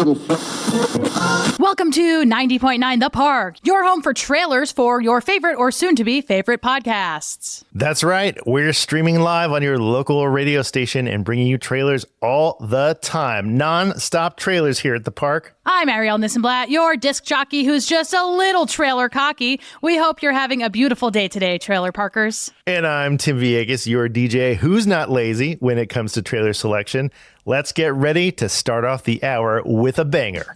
Welcome to 90.9 The Park, your home for trailers for your favorite or soon-to-be favorite podcasts. That's right. We're streaming live on your local radio station and bringing you trailers all the time. Non-stop trailers here at The Park. I'm Ariel Nissenblatt, your disc jockey who's just a little trailer cocky. We hope you're having a beautiful day today, trailer parkers. And I'm Tim Villegas, your DJ who's not lazy when it comes to trailer selection. Let's get ready to start off the hour with a banger.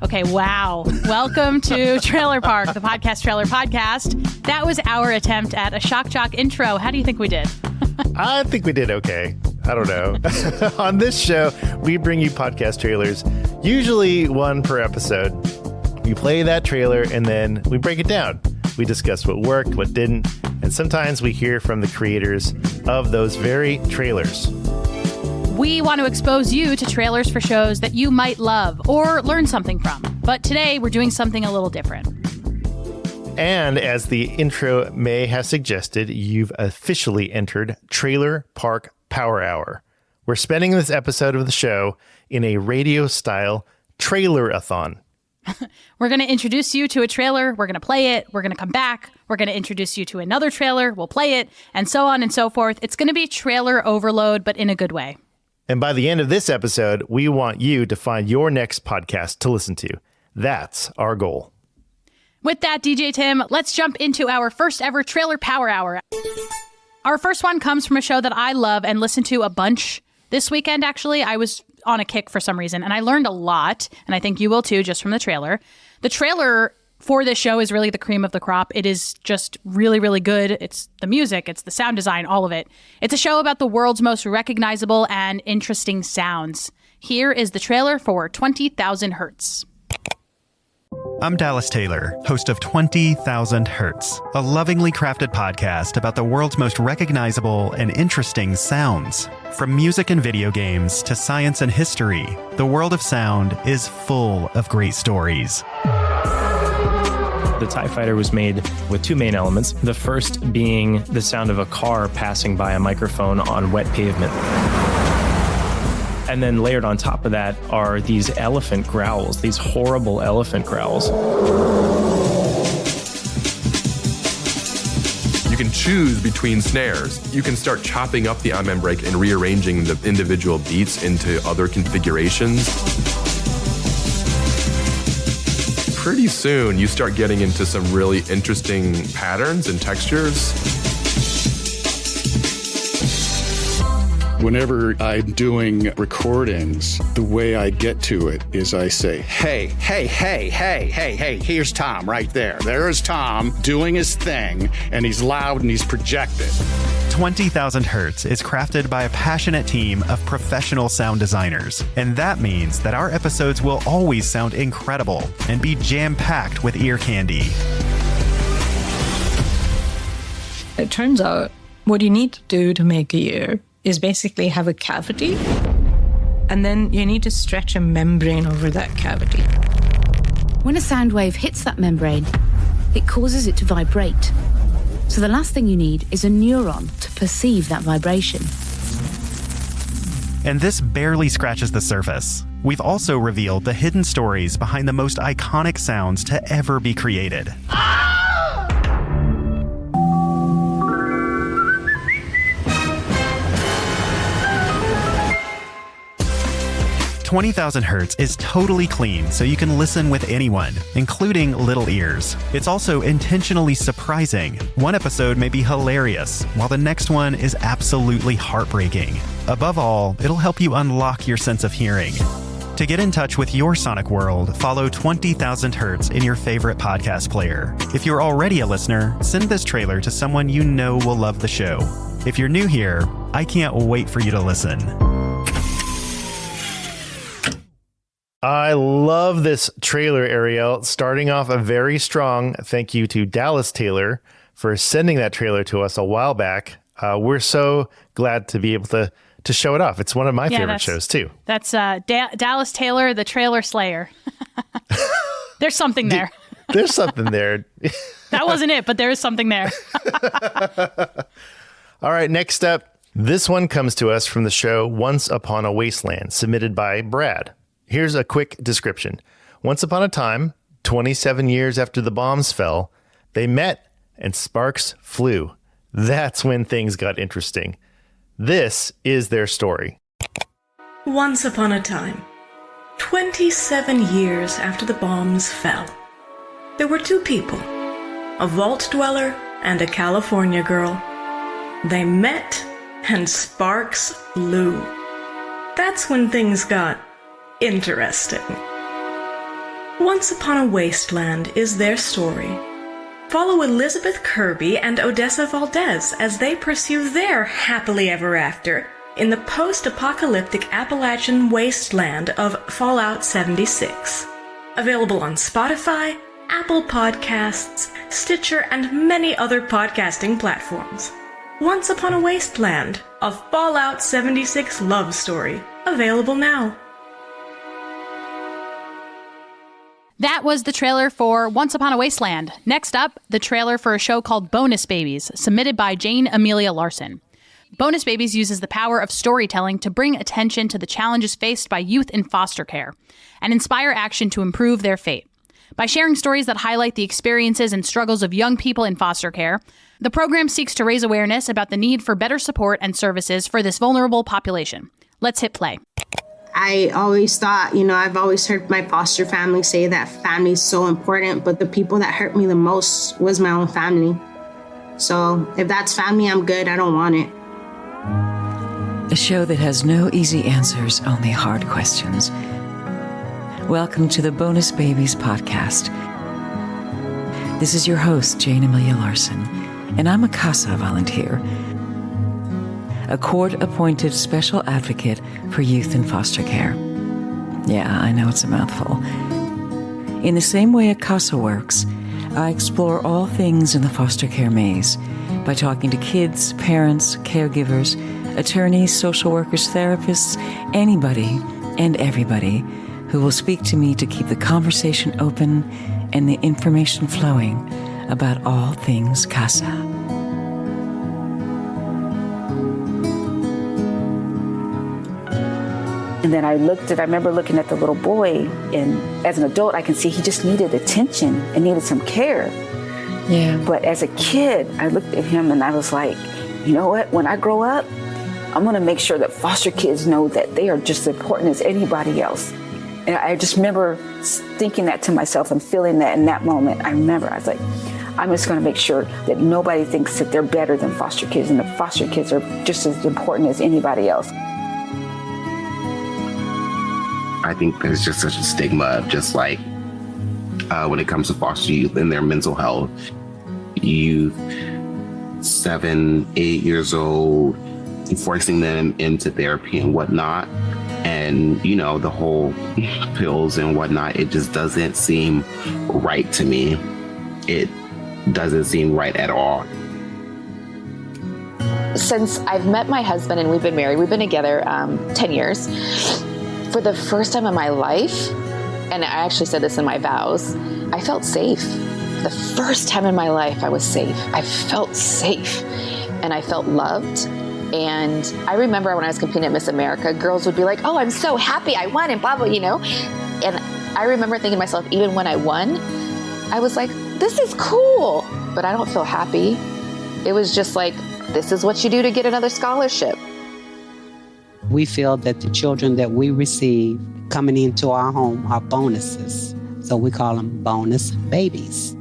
Okay, wow. Welcome to Trailer Park, the podcast trailer podcast. That was our attempt at a shock jock intro. How do you think we did? I think we did okay. I don't know. On this show, we bring you podcast trailers, usually one per episode. We play that trailer and then we break it down. We discuss what worked, what didn't, and sometimes we hear from the creators of those very trailers. We want to expose you to trailers for shows that you might love or learn something from. But today we're doing something a little different. And as the intro may have suggested, you've officially entered Trailer Park Power Hour. We're spending this episode of the show in a radio-style trailer-a-thon. We're going to introduce you to a trailer. We're going to play it. We're going to come back. We're going to introduce you to another trailer. We'll play it, and so on and so forth. It's going to be trailer overload, but in a good way. And by the end of this episode, we want you to find your next podcast to listen to. That's our goal. With that, DJ Tim, let's jump into our first ever Trailer Power Hour. Our first one comes from a show that I love and listen to a bunch this weekend, actually. I was on a kick for some reason, and I learned a lot, and I think you will too, just from the trailer. The trailer for this show is really the cream of the crop. It is just really, really good. It's the music, it's the sound design, all of it. It's a show about the world's most recognizable and interesting sounds. Here is the trailer for 20,000 Hertz. I'm Dallas Taylor, host of 20,000 Hertz, a lovingly crafted podcast about the world's most recognizable and interesting sounds. From music and video games to science and history, the world of sound is full of great stories. The TIE Fighter was made with two main elements. The first being the sound of a car passing by a microphone on wet pavement. And then layered on top of that are these elephant growls, these horrible elephant growls. You can choose between snares. You can start chopping up the on-band break and rearranging the individual beats into other configurations. Pretty soon, you start getting into some really interesting patterns and textures. Whenever I'm doing recordings, the way I get to it is I say, hey, here's Tom right there. There's Tom doing his thing, and he's loud and he's projected. 20,000 Hertz is crafted by a passionate team of professional sound designers, and that means that our episodes will always sound incredible and be jam-packed with ear candy. It turns out what you need to do to make a ear is basically have a cavity, and then you need to stretch a membrane over that cavity. When a sound wave hits that membrane, it causes it to vibrate. So the last thing you need is a neuron to perceive that vibration. And this barely scratches the surface. We've also revealed the hidden stories behind the most iconic sounds to ever be created. 20,000 Hertz is totally clean, so you can listen with anyone, including little ears. It's also intentionally surprising. One episode may be hilarious, while the next one is absolutely heartbreaking. Above all, it'll help you unlock your sense of hearing. To get in touch with your sonic world, follow 20,000 Hertz in your favorite podcast player. If you're already a listener, send this trailer to someone you know will love the show. If you're new here, I can't wait for you to listen. I love this trailer, Ariel. Starting off a very strong thank you to Dallas Taylor for sending that trailer to us a while back. We're so glad to be able to show it off. It's one of my favorite shows, too. That's Dallas Taylor, the trailer slayer. There's something there. There's something there. That wasn't it, but there is something there. All right, next up, This one comes to us from the show Once Upon a Wasteland, submitted by Brad. Here's a quick description. Once upon a time, 27 years after the bombs fell, they met and sparks flew. That's when things got interesting. This is their story. Once upon a time, 27 years after the bombs fell, there were two people, a vault dweller and a California girl. They met and sparks flew. That's when things got interesting. Once Upon a Wasteland is their story. Follow Elizabeth Kirby and Odessa Valdez as they pursue their happily ever after in the post-apocalyptic Appalachian wasteland of Fallout 76. Available on Spotify, Apple Podcasts, Stitcher, and many other podcasting platforms. Once Upon a Wasteland, a Fallout 76 love story. Available now. That was the trailer for Once Upon a Wasteland. Next up, the trailer for a show called Bonus Babies, submitted by Jane Amelia Larson. Bonus Babies uses the power of storytelling to bring attention to the challenges faced by youth in foster care and inspire action to improve their fate. By sharing stories that highlight the experiences and struggles of young people in foster care, the program seeks to raise awareness about the need for better support and services for this vulnerable population. Let's hit play. I always thought, I've always heard my foster family say that family is so important, but the people that hurt me the most was my own family. So if that's family, I'm good. I don't want it. A show that has no easy answers, only hard questions. Welcome to the Bonus Babies podcast. This is your host, Jane Amelia Larson, and I'm a CASA volunteer, a court-appointed special advocate for youth in foster care. Yeah, I know it's a mouthful. In the same way a CASA works, I explore all things in the foster care maze by talking to kids, parents, caregivers, attorneys, social workers, therapists, anybody and everybody who will speak to me to keep the conversation open and the information flowing about all things CASA. And then I remember looking at the little boy, and as an adult, I can see he just needed attention and needed some care. Yeah. But as a kid, I looked at him and I was like, you know what? When I grow up, I'm going to make sure that foster kids know that they are just as important as anybody else. And I just remember thinking that to myself and feeling that in that moment. I was like, I'm just going to make sure that nobody thinks that they're better than foster kids, and the foster kids are just as important as anybody else. I think there's just such a stigma of just like when it comes to foster youth and their mental health. Youth 7, 8 years old, forcing them into therapy and whatnot. And, the whole pills and whatnot, it just doesn't seem right to me. It doesn't seem right at all. Since I've met my husband and we've been married, we've been together 10 years. For the first time in my life, and I actually said this in my vows, I felt safe. The first time in my life I was safe. I felt safe and I felt loved. And I remember when I was competing at Miss America, girls would be like, oh, I'm so happy I won and blah, blah, And I remember thinking to myself, even when I won, I was like, this is cool, but I don't feel happy. It was just like, this is what you do to get another scholarship. We feel that the children that we receive coming into our home are bonuses. So we call them bonus babies.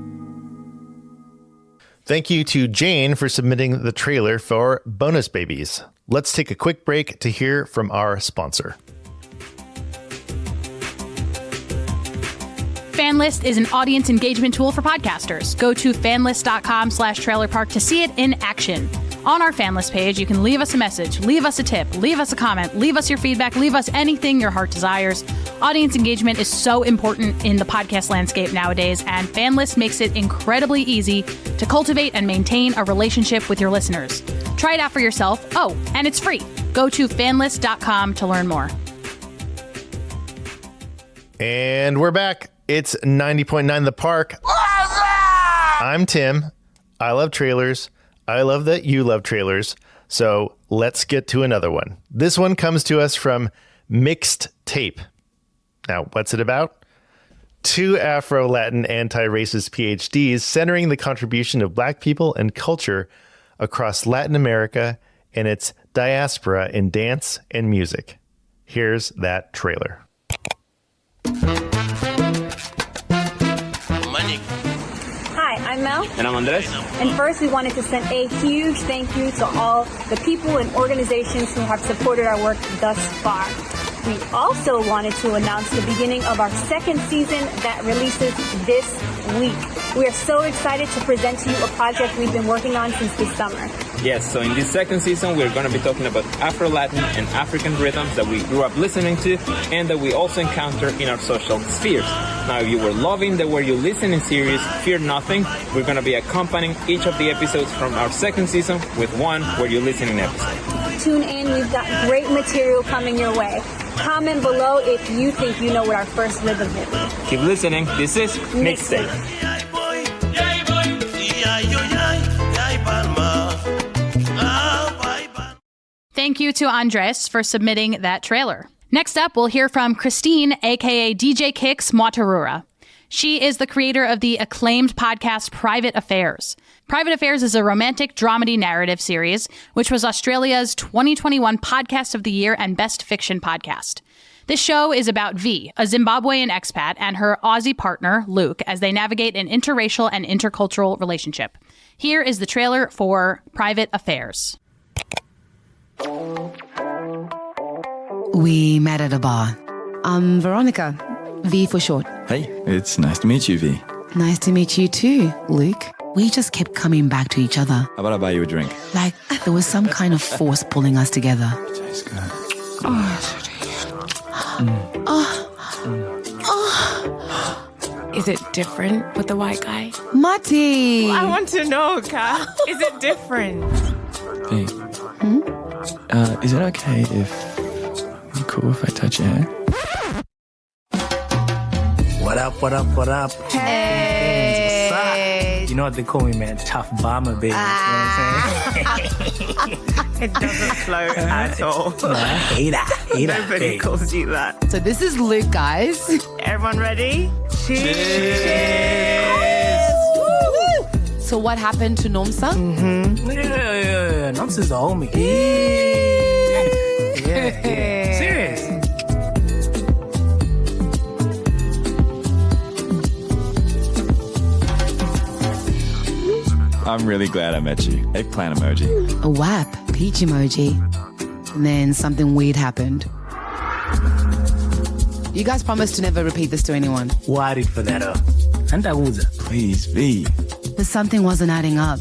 Thank you to Jane for submitting the trailer for Bonus Babies. Let's take a quick break to hear from our sponsor. FanList is an audience engagement tool for podcasters. Go to fanlist.com/trailerpark to see it in action. On our FanList page, you can leave us a message, leave us a tip, leave us a comment, leave us your feedback, leave us anything your heart desires. Audience engagement is so important in the podcast landscape nowadays, and FanList makes it incredibly easy to cultivate and maintain a relationship with your listeners. Try it out for yourself. Oh, and it's free. Go to fanlist.com to learn more. And we're back. It's 90.9 The Park. I'm Tim. I love trailers. I love that you love trailers. So let's get to another one. This one comes to us from Mixed Tape. Now, what's it about? 2 Afro-Latin anti-racist PhDs centering the contribution of Black people and culture across Latin America and its diaspora in dance and music. Here's that trailer. Hi, I'm Mel. And I'm Andres. And first, we wanted to send a huge thank you to all the people and organizations who have supported our work thus far. We also wanted to announce the beginning of our 2nd season that releases this week. We are so excited to present to you a project we've been working on since this summer. Yes, so in this 2nd season, we're going to be talking about Afro-Latin and African rhythms that we grew up listening to and that we also encounter in our social spheres. Now, if you were loving the Where You Listening series, fear nothing. We're going to be accompanying each of the episodes from our 2nd season with one Where You Listening episode. Tune in. We've got great material coming your way. Comment below if you think you know what our first rhythm is. Keep listening. This is Mixtape. Thank you to Andres for submitting that trailer. Next up, we'll hear from Christine, aka DJ Kix Mwatarura. She is the creator of the acclaimed podcast Private Affairs. Private Affairs is a romantic dramedy narrative series, which was Australia's 2021 Podcast of the Year and Best Fiction podcast. This show is about V, a Zimbabwean expat, and her Aussie partner, Luke, as they navigate an interracial and intercultural relationship. Here is the trailer for Private Affairs. We met at a bar. I'm Veronica, V for short. Hey, it's nice to meet you, V. Nice to meet you too, Luke. We just kept coming back to each other. How about I buy you a drink? Like there was some kind of force pulling us together. Tastes good. Is it different with the white guy? Mati! I want to know, Ka. Is it different? V. Is it okay if you cool if I touch your hair? What up, what up, what up? Hey! What's up? You know what they call me, man? Tough bomber, baby. You know what I'm saying? It doesn't flow at all. No, I hate that. Nobody calls you that. So this is Luke, guys. Everyone ready? Cheers! So what happened to Nomsa? Yeah. Nomsa's a homie. Yeah. Serious. I'm really glad I met you. Eggplant emoji. A WAP, peach emoji. And then something weird happened. You guys promised to never repeat this to anyone. Worried for that. Please, V. But something wasn't adding up.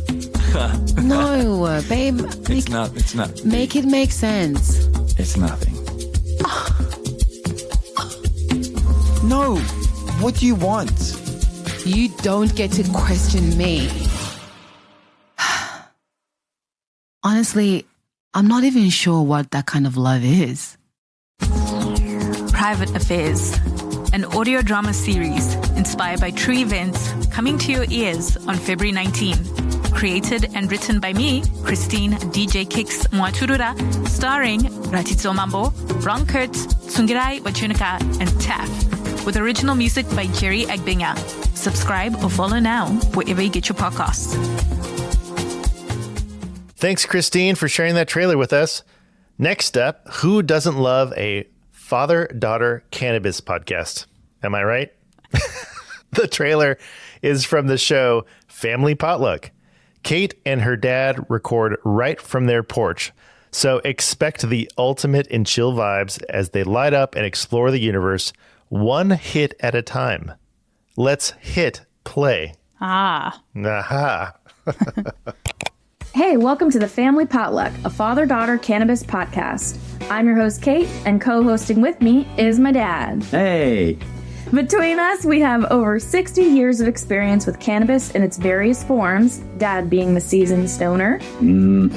No, babe. It's not. Make it make sense. It's nothing. No. What do you want? You don't get to question me. Honestly, I'm not even sure what that kind of love is. Private Affairs, an audio drama series inspired by true events coming to your ears on February 19. Created and written by me, Christine DJ Kix Mwatarura, starring Ratitso Mambo, Ron Kurtz, Tsungirai Wachunika, and Taff, with original music by Jerry Agbinya. Subscribe or follow now wherever you get your podcasts. Thanks, Christine, for sharing that trailer with us. Next up, who doesn't love a father-daughter cannabis podcast? Am I right? The trailer is from the show Family Potluck. Kate and her dad record right from their porch, so expect the ultimate in chill vibes as they light up and explore the universe one hit at a time. Let's hit play. Ah. Aha. Hey, welcome to the Family Potluck, a father-daughter cannabis podcast. I'm your host, Kate, and co-hosting with me is my dad. Hey. Between us, we have over 60 years of experience with cannabis in its various forms, Dad being the seasoned stoner. And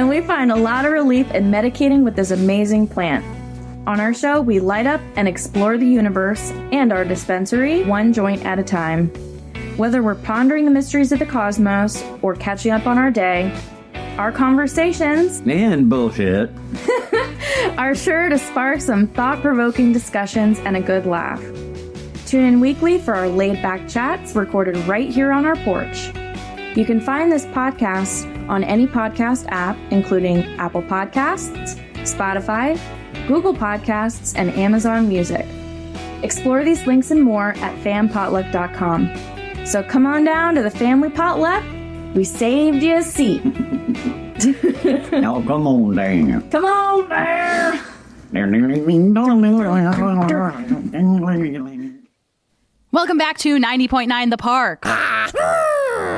we find a lot of relief in medicating with this amazing plant. On our show, we light up and explore the universe and our dispensary one joint at a time. Whether we're pondering the mysteries of the cosmos or catching up on our day, Our conversations and bullshit are sure to spark some thought-provoking discussions and a good laugh. Tune in weekly for our laid-back chats recorded right here on our porch. You can find this podcast on any podcast app, including Apple Podcasts, Spotify, Google Podcasts, and Amazon Music. Explore these links and more at fampotluck.com. So come on down to the family potluck. We saved you a seat. Now come on down. Come on there. Welcome back to 90.9 The Park.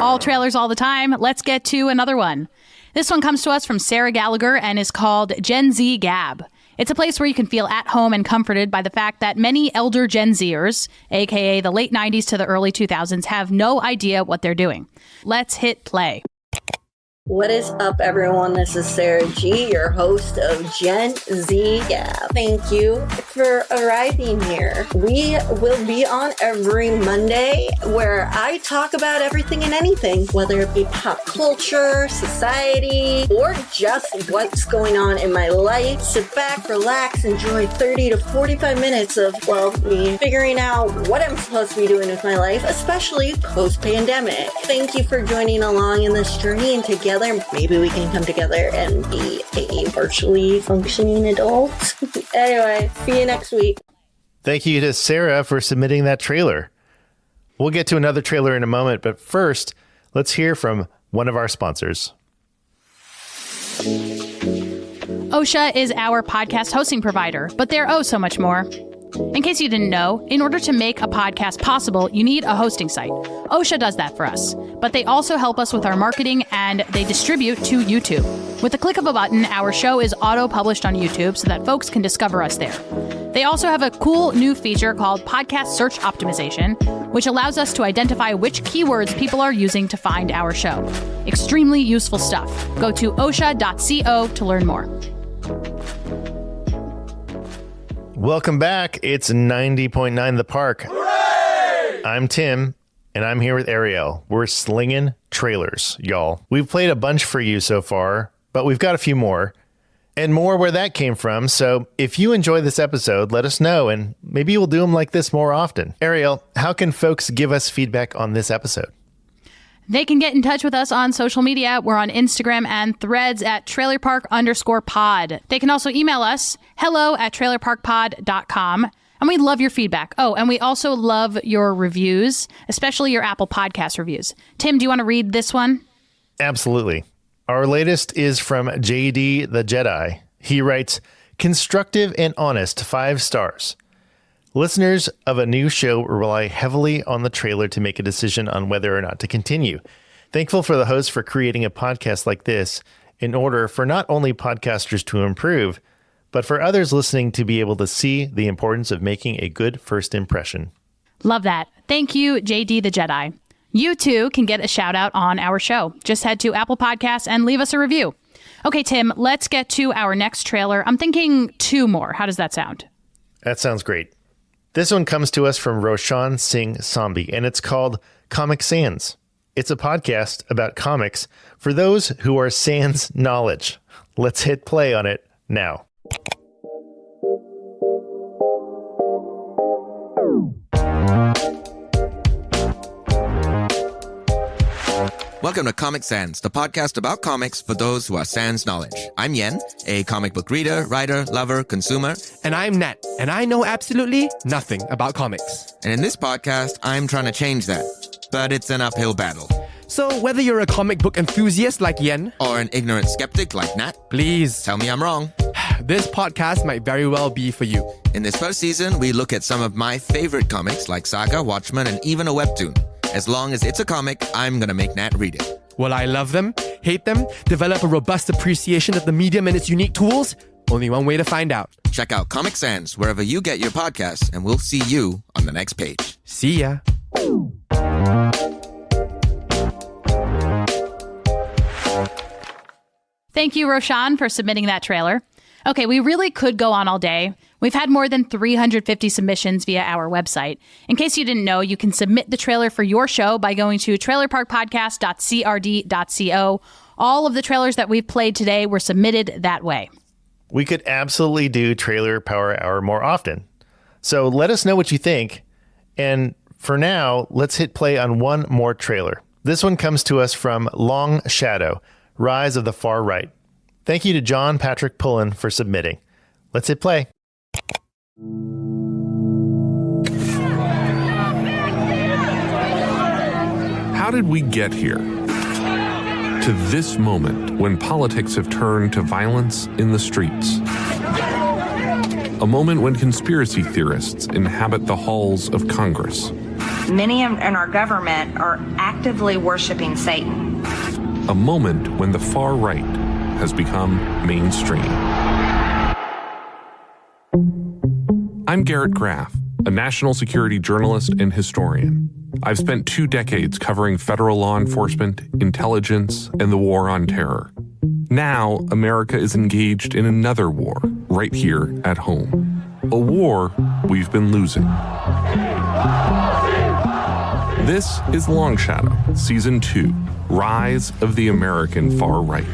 All trailers all the time. Let's get to another one. This one comes to us from Sarah Gallagher and is called Gen Z Gab. It's a place where you can feel at home and comforted by the fact that many elder Gen Zers, aka the late 90s to the early 2000s, have no idea what they're doing. Let's hit play. What is up, everyone? This is Sarah G, your host of Gen Z Gab. Thank you for arriving here. We will be on every Monday where I talk about everything and anything, whether it be pop culture, society, or just what's going on in my life. Sit back, relax, enjoy 30 to 45 minutes of, me figuring out what I'm supposed to be doing with my life, especially post-pandemic. Thank you for joining along in this journey, and together maybe we can come together and be a virtually functioning adult. Anyway, see you next week. Thank you to Sarah for submitting that trailer. We'll get to another trailer in a moment, but first, let's hear from one of our sponsors. OSHA is our podcast hosting provider, but they're oh so much more. In case you didn't know, in order to make a podcast possible, you need a hosting site. OSHA does that for us, but they also help us with our marketing and they distribute to YouTube. With the click of a button, our show is auto-published on YouTube so that folks can discover us there. They also have a cool new feature called Podcast Search Optimization, which allows us to identify which keywords people are using to find our show. Extremely useful stuff. Go to osha.co to learn more. Welcome back. It's 90.9 The Park. Hooray! I'm Tim, and I'm here with Ariel. We're slinging trailers, y'all. We've played a bunch for you so far, but we've got a few more, and more where that came from. So if you enjoy this episode, let us know, and maybe we'll do them like this more often. Ariel, how can folks give us feedback on this episode? They can get in touch with us on social media. We're on Instagram and Threads at trailerpark_pod. They can also email us, hello@trailerparkpod.com. And we love your feedback. Oh, and we also love your reviews, especially your Apple Podcast reviews. Tim, do you want to read this one? Absolutely. Our latest is from JD the Jedi. He writes, constructive and honest, 5 stars. Listeners of a new show rely heavily on the trailer to make a decision on whether or not to continue. Thankful for the host for creating a podcast like this in order for not only podcasters to improve, but for others listening to be able to see the importance of making a good first impression. Love that. Thank you, JD the Jedi. You too can get a shout out on our show. Just head to Apple Podcasts and leave us a review. Okay, Tim, let's get to our next trailer. I'm thinking 2 more. How does that sound? That sounds great. This one comes to us from Roshan Singh Sambi, and it's called Comic Sans. It's a podcast about comics for those who are sans knowledge. Let's hit play on it now. Welcome to Comic Sans, the podcast about comics for those who are sans knowledge. I'm Yen, a comic book reader, writer, lover, consumer. And I'm Nat, and I know absolutely nothing about comics. And in this podcast, I'm trying to change that. But it's an uphill battle. So whether you're a comic book enthusiast like Yen, or an ignorant skeptic like Nat, please tell me I'm wrong. This podcast might very well be for you. In this first season, we look at some of my favorite comics like Saga, Watchmen, and even a webtoon. As long as it's a comic, I'm gonna make Nat read it. Will I love them, hate them, develop a robust appreciation of the medium and its unique tools? Only one way to find out. Check out Comic Sans wherever you get your podcasts, and we'll see you on the next page. See ya. Thank you, Roshan, for submitting that trailer. Okay, we really could go on all day. We've had more than 350 submissions via our website. In case you didn't know, you can submit the trailer for your show by going to trailerparkpodcast.crd.co All of the trailers that we've played today were submitted that way. We could absolutely do Trailer Power Hour more often. So let us know what you think. And for now, let's hit play on one more trailer. This one comes to us from Long Shadow, Rise of the Far Right. Thank you to John Patrick Pullen for submitting. Let's hit play. How did we get here? To this moment when politics have turned to violence in the streets. A moment when conspiracy theorists inhabit the halls of Congress. Many in our government are actively worshiping Satan. A moment when the far right has become mainstream. I'm Garrett Graff, a national security journalist and historian. I've spent 2 decades covering federal law enforcement, intelligence, and the war on terror. Now, America is engaged in another war, right here at home. A war we've been losing. This is Long Shadow, Season 2, Rise of the American Far Right.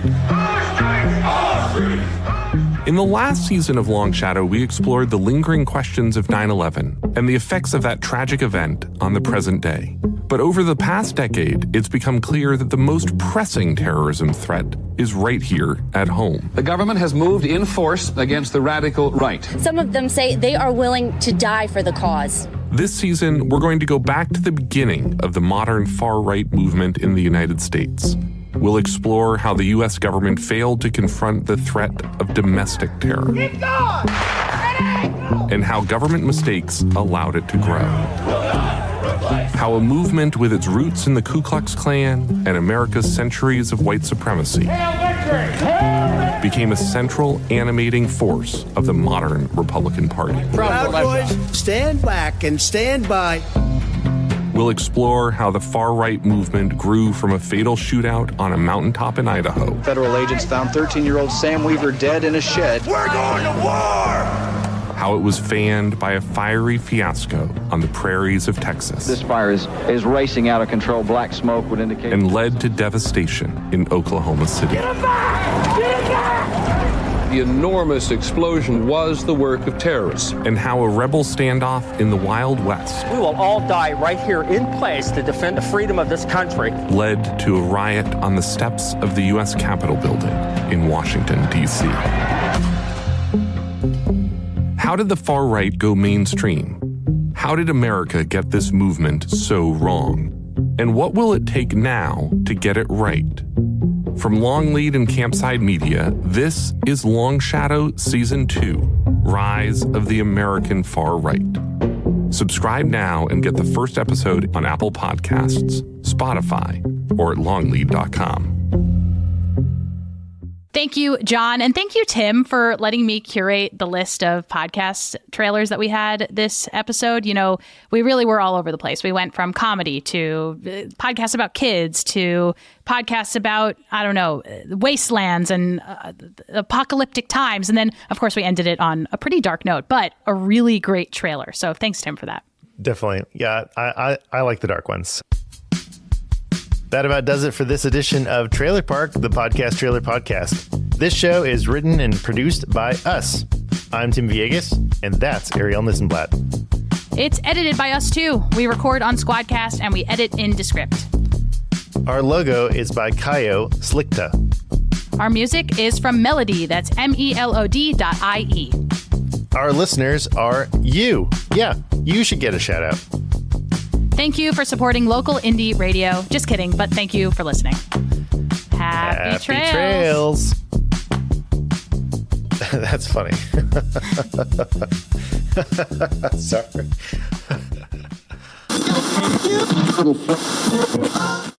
In the last season of Long Shadow, we explored the lingering questions of 9/11 and the effects of that tragic event on the present day. But over the past decade, it's become clear that the most pressing terrorism threat is right here at home. The government has moved in force against the radical right. Some of them say they are willing to die for the cause. This season, we're going to go back to the beginning of the modern far-right movement in the United States. We'll explore how the U.S. government failed to confront the threat of domestic terror. And how government mistakes allowed it to grow. How a movement with its roots in the Ku Klux Klan and America's centuries of white supremacy became a central animating force of the modern Republican Party. Proud Boys, stand back and stand by. We'll explore how the far-right movement grew from a fatal shootout on a mountaintop in Idaho. Federal agents found 13-year-old Sam Weaver dead in a shed. We're going to war! How it was fanned by a fiery fiasco on the prairies of Texas. This fire is racing out of control. Black smoke would indicate. And led to devastation in Oklahoma City. Get him back! Get him back! The enormous explosion was the work of terrorists. And how a rebel standoff in the Wild West. We will all die right here in place to defend the freedom of this country. Led to a riot on the steps of the U.S. Capitol building in Washington, D.C. How did the far right go mainstream? How did America get this movement so wrong? And what will it take now to get it right? From Longlead and Campside Media, this is Long Shadow Season 2, Rise of the American Far Right. Subscribe now and get the first episode on Apple Podcasts, Spotify, or at longlead.com. Thank you, John. And thank you, Tim, for letting me curate the list of podcast trailers that we had this episode. You know, we really were all over the place. We went from comedy to podcasts about kids to podcasts about, I don't know, wastelands and apocalyptic times. And then, of course, we ended it on a pretty dark note, but a really great trailer. So thanks, Tim, for that. Definitely. Yeah, I like the dark ones. That about does it for this edition of Trailer Park, the Podcast Trailer Podcast. This show is written and produced by us. I'm Tim Villegas, and that's Ariel Nissenblatt. It's edited by us, too. We record on Squadcast, and we edit in Descript. Our logo is by Kaio Slikta. Our music is from Melody. That's melod.ie. Our listeners are you. Yeah, you should get a shout out. Thank you for supporting local indie radio. Just kidding, but thank you for listening. Happy trails. That's funny. Sorry.